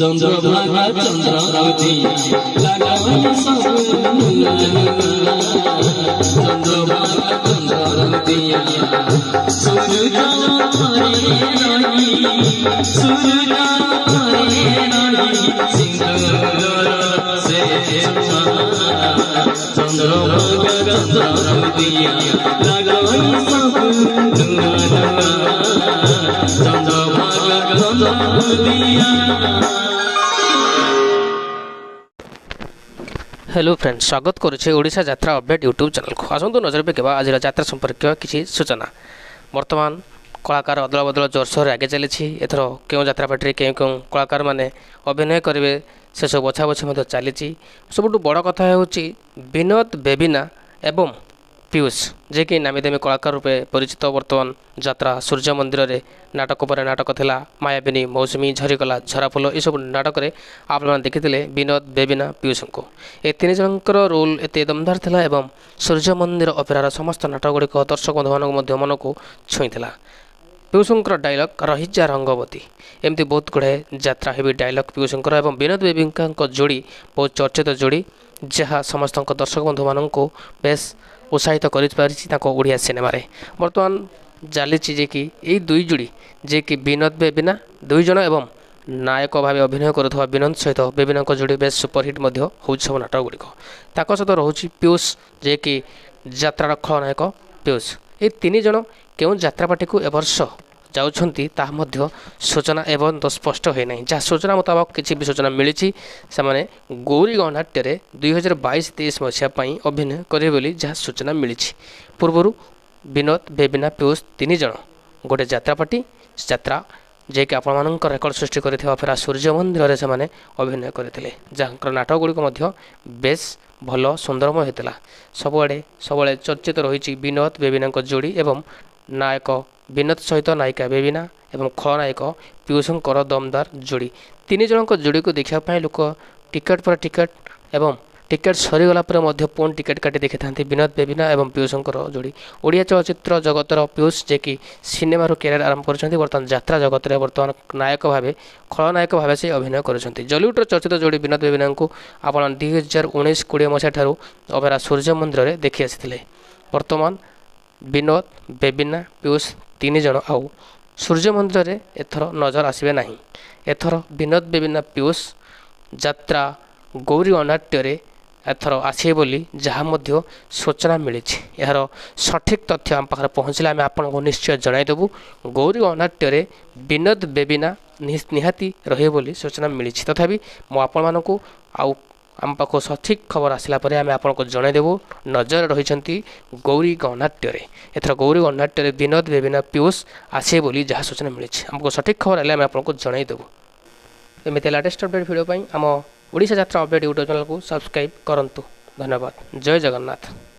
चंद्रभागा चंद्रावती लगाई सब चंद्रभागा चंद्रावती सूरजा थारे रानी सूरजा थारे रानी सिंदूर से चंद्रभागा चंद्रावती लगाई सब चंद्रभागा चंद्रावती। हेलो फ्रेंड्स, स्वागत करुचे ओडिशा यात्रा अपडेट यूट्यूब चैनल को। आसतु नजर पकेबा आज यात्रा संपर्क किसी सूचना। वर्तमान कलाकार अदल बदल जोरसोर आगे चली। एथर क्यों यात्रा पार्टी क्यों क्यों कलाकार मैंने अभिनय करेंगे से सब बछा बछी चली। सबुठ बड़ कथा हूँ विनोद बेबिना एवं पीयूष जे कि नामी दामी कलाकार रूपे परिचित। वर्तमान यात्रा सूर्य मंदिर रे नाटक पर नाटक थिला मायाबिनी मौसुमी झरीगला झराफुल यह सब नाटक रे आप देखी विनोद बेबिना पीयूष को ए तीन जनकर रोल एत दमदार थिला एवं सूर्य मंदिर अपेरार समस्त नाटक गुड़िक दर्शक बंधु मन को छुईला। पीयूषंकर डायलॉग रहीजा रंगवती एमती बहुत गुड़ाए यात्रा हेवी डायलॉग पीयूषंकर एवं विनोद बेबिका जोड़ी बहुत चर्चित जोड़ी जहाँ समस्त दर्शक बंधु मान को बेस उत्साहित करिया सिनेमा रे। वर्तमान चली जे कि यही दुई जोड़ी जे कि विनोद बेबिना दुई जन एवं नायक भाव अभिनय करुवा विनोद सहित बेबिना जोड़ी बेस सुपरहिट हो सब नाटक गुड़िक सहित रोचे पीयूष जे कि यात्रार खलनायक पीयूष। ये तीन जन क्यों यात्रा पार्टी को एवर्ष जाउछंती ताहा मध्य सूचना एवं तो स्पष्ट है नहीं। जहाँ सूचना मुताबक किसी भी सूचना मिली से माने गौरी गणनाट्य 2022-23 मसीहा अभिनय करे बोली जहाँ सूचना मिली। पूर्वर विनोद बेबिना पीयूष तीन जन गोटे यात्रा पार्टी यात्रा जे कि आपण रेकर्ड सृष्टि करथिबा फेरा सूर्य मंदिर रे से माने अभिनय करथिले जहाँ नाटक गुड़िक बेस भल सुंदरमय होता। सबुआड़े चर्चित रही विनोद बेबिना जोड़ी एवं नायक विनोद सहित नायिका बेबिना एवं खलनायक पीयूषंकर दमदार जोड़ी। तीन जन जोड़ी को देखापी लोक टिकेट पर टिकेट एवं टिकेट सरीगला पुणी टिकेट काटी देखी था विनोद बेबिना एवं पीयूषंकर जोड़ी। ओडिया चलचित्र जगतर पीयूष जे कि सिनेमा कैरियर आरंभ कर बर्तमान यात्रा जगत में बर्तमान नायक भाव खलनायक भाव से अभिनय कर जलीउडर चर्चित जोड़ी विनोद बेबिना को आप 2019-20 मसीहा ठारू अपेरा सूर्य मंदिर में देखी आसी। बर्तमान विनोद बेबिना पीयूष तीन जन आउ सूर्य मंदिर में एथर नजर आसबे नहीं। एथर विनोद बेबिना पीयूष यात्रा गौरी गणनाट्य एथर आसे बोली जहाँ मध्य सूचना मिली। यार सठिक तथ्य आम पाखे पहुँचले आम आपको निश्चय जनईदेवु। गौरी गणनाट्य विनोद बेबिना निहाती रहे बोली सूचना मिली। तथापि मुझे आउ आम पाख सठिक खबर आसला आम आपको जनईदेवु। नजर रही गौरी गणनाट्य एथर गौरी गणनाट्य विनोद बेबिना पीयूष आसे बोली जहाँ सूचना मिली। आमको सठिक खबर आए आम आपको जनईदेवु। एमती लेटेस्ट अपडेट वीडियो आम ओडिशा यात्रा अपडेट यूट्यूब चैनल को सब्सक्राइब करंतु। धन्यवाद। जय जगन्नाथ।